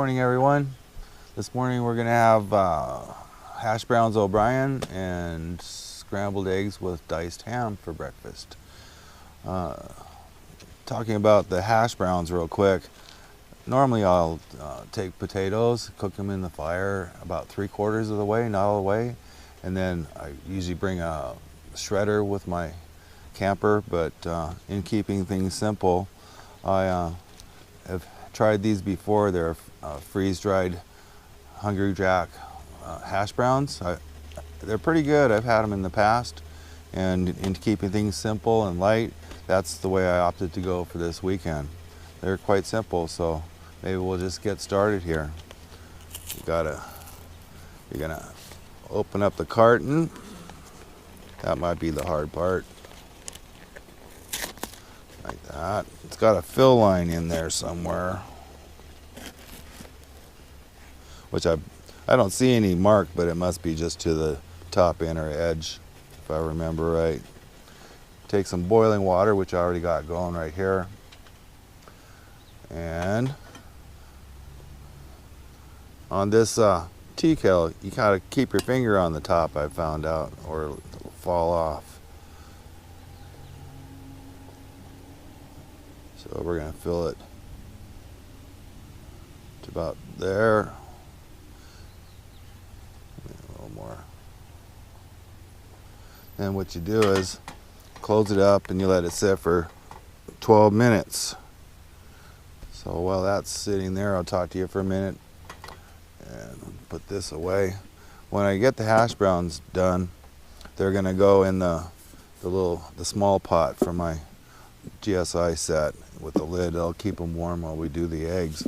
Morning, everyone. This morning we're gonna have hash browns O'Brien and scrambled eggs with diced ham for breakfast. Talking about the hash browns real quick. Normally I'll take potatoes, cook them in the fire about 3/4 of the way, not all the way, and then I usually bring a shredder with my camper, but in keeping things simple, I have tried these before. They're freeze-dried Hungry Jack hash browns. They're pretty good. I've had them in the past, and in keeping things simple and light, that's the way I opted to go for this weekend. They're quite simple, so maybe we'll just get started here. You're gonna open up the carton. That might be the hard part. Like that. It's got a fill line in there somewhere, which I don't see any mark, but it must be just to the top inner edge, if I remember right. Take some boiling water, which I already got going right here, and on this tea kettle, you gotta keep your finger on the top, I found out, or it'll fall off. So we're gonna fill it to about there. A little more. And what you do is close it up and you let it sit for 12 minutes. So while that's sitting there, I'll talk to you for a minute and put this away. When I get the hash browns done, they're gonna go in the small pot from my GSI set with the lid. That'll keep them warm while we do the eggs.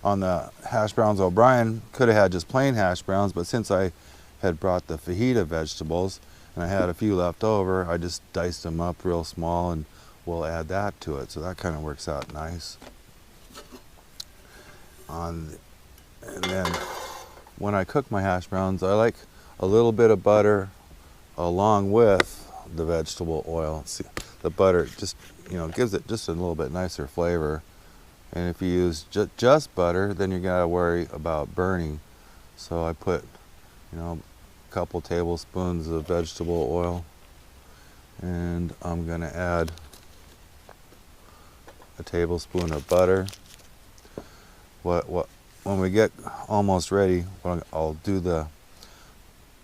On the hash browns O'Brien, could have had just plain hash browns, but since I had brought the fajita vegetables and I had a few left over, I just diced them up real small and we'll add that to it. So that kind of works out nice. And then when I cook my hash browns, I like a little bit of butter along with the vegetable oil. See, the butter just, gives it just a little bit nicer flavor. And if you use just butter, then you gotta worry about burning. So I put, a couple tablespoons of vegetable oil, and I'm gonna add a tablespoon of butter. When we get almost ready, I'll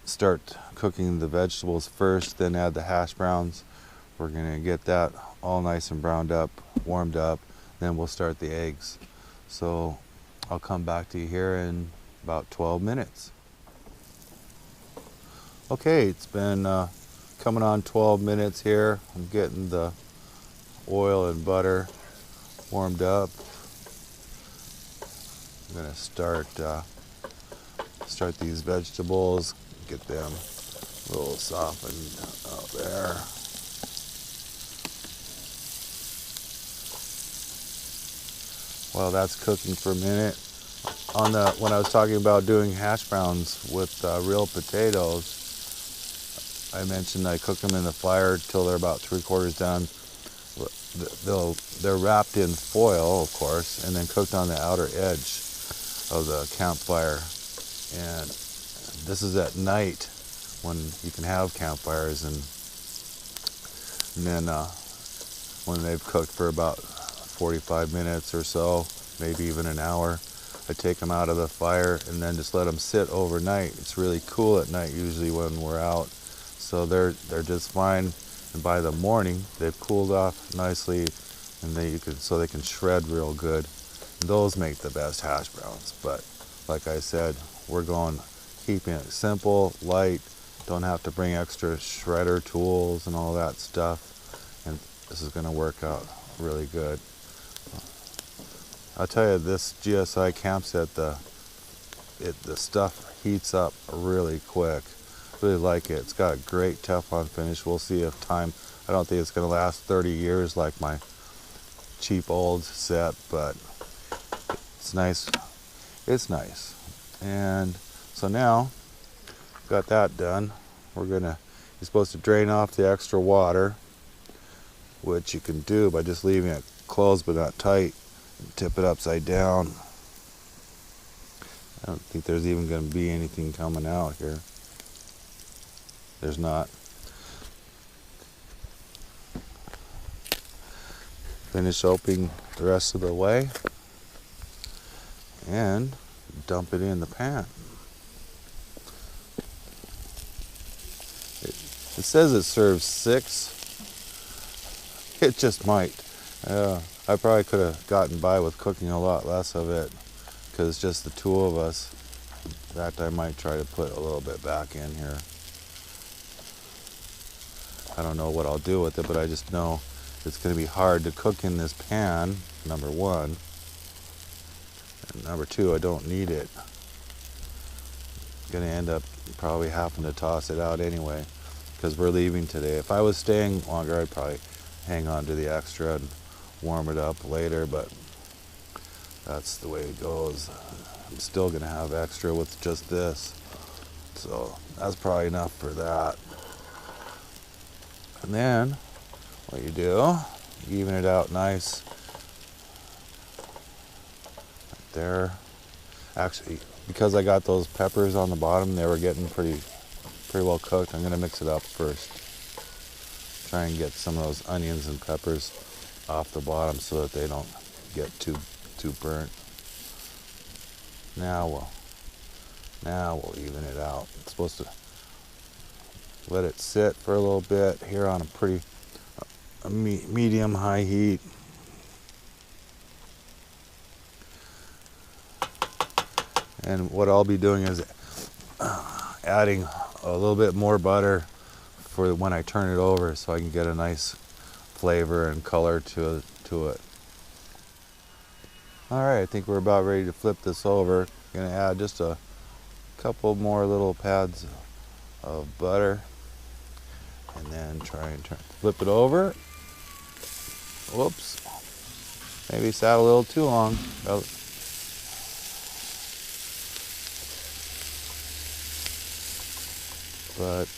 start cooking the vegetables first, then add the hash browns. We're gonna get that all nice and browned up, warmed up, then we'll start the eggs. So I'll come back to you here in about 12 minutes. Okay, it's been coming on 12 minutes here. I'm getting the oil and butter warmed up. I'm gonna start these vegetables, get them a little softened out there. While that's cooking for a minute, when I was talking about doing hash browns with real potatoes, I mentioned I cook them in the fire till they're about 3/4 done. They're wrapped in foil, of course, and then cooked on the outer edge of the campfire. And this is at night when you can have campfires, and then when they've cooked for about 45 minutes or so, maybe even an hour, I take them out of the fire and then just let them sit overnight. It's really cool at night usually when we're out, so they're just fine. And by the morning they've cooled off nicely, and so they can shred real good. And those make the best hash browns. But like I said, we're keeping it simple, light. Don't have to bring extra shredder tools and all that stuff, and this is going to work out really good. I'll tell you, this GSI camp set, the stuff heats up really quick. Really like it. It's got a great Teflon finish. We'll see if I don't think it's going to last 30 years like my cheap old set, but it's nice. It's nice. And so now, got that done. You're supposed to drain off the extra water, which you can do by just leaving it closed but not tight. Tip it upside down. I don't think there's even going to be anything coming out here. There's not. Finish opening the rest of the way and dump it in the pan. It says it serves 6. It just might. I probably could have gotten by with cooking a lot less of it because it's just the two of us. In fact, I might try to put a little bit back in here. I don't know what I'll do with it, but I just know it's going to be hard to cook in this pan, number one. And number two, I don't need it. I'm going to end up probably having to toss it out anyway because we're leaving today. If I was staying longer, I'd probably hang on to the extra and warm it up later, but that's the way it goes. I'm still going to have extra with just this. So that's probably enough for that. And then what you do, you even it out nice right there. Actually, because I got those peppers on the bottom, they were getting pretty well cooked. I'm going to mix it up first. Try and get some of those onions and peppers off the bottom so that they don't get too burnt. Now we'll even it out. It's supposed to let it sit for a little bit here on a medium high heat. And what I'll be doing is adding a little bit more butter for when I turn it over so I can get a nice flavor and color to it. Alright, I think we're about ready to flip this over. I'm going to add just a couple more little pads of butter and then try and flip it over. Whoops. Maybe sat a little too long. But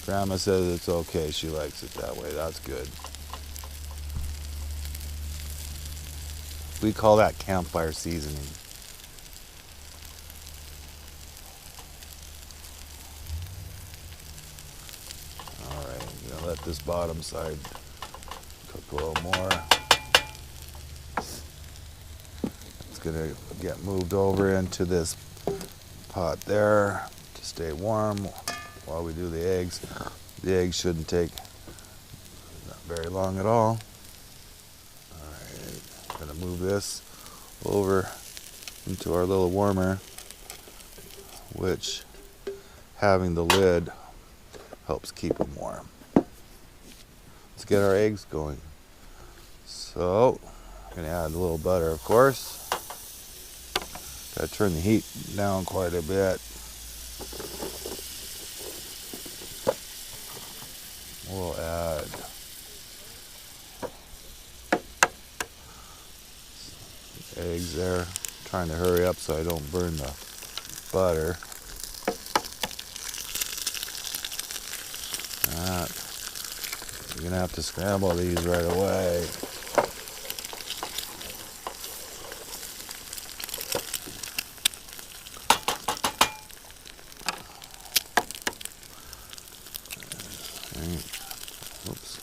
Grandma says it's okay. She likes it that way. That's good. We call that campfire seasoning. Alright, I'm going to let this bottom side cook a little more. It's going to get moved over into this pot there to stay warm while we do the eggs. The eggs shouldn't take not very long at all. Alright, I'm going to move this over into our little warmer, which having the lid helps keep them warm. Let's get our eggs going. So, I'm going to add a little butter, of course. Got to turn the heat down quite a bit. We'll add eggs there. Trying to hurry up so I don't burn the butter. You're gonna have to scramble these right away. Oops.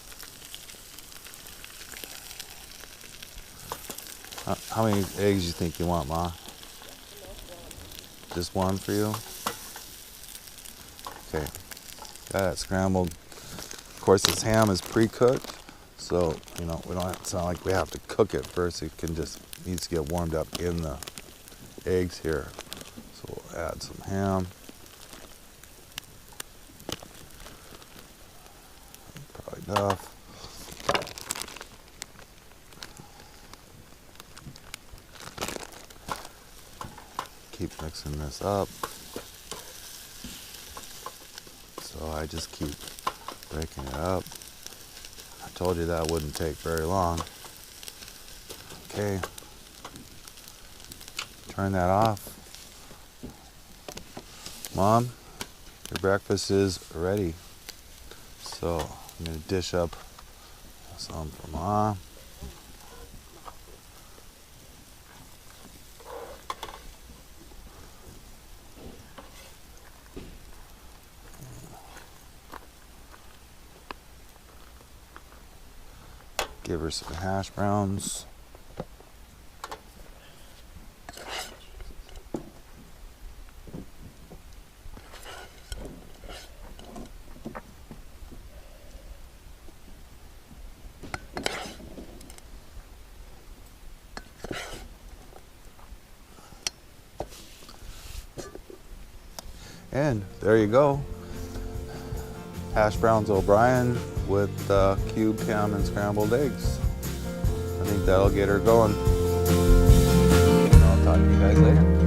How many eggs do you think you want, Ma? Just one for you? Okay. Got it scrambled. Of course, this ham is pre-cooked, so we don't have, it's not like we have to cook it first. It can just needs to get warmed up in the eggs here. So we'll add some ham. Probably enough. Keep mixing this up. So I just keep breaking it up. I told you that wouldn't take very long. Okay. Turn that off. Mom, your breakfast is ready. So I'm gonna dish up some for Mom. Give her some hash browns. And there you go. Hash browns O'Brien with cubed ham and scrambled eggs. I think that'll get her going. And I'll talk to you guys later.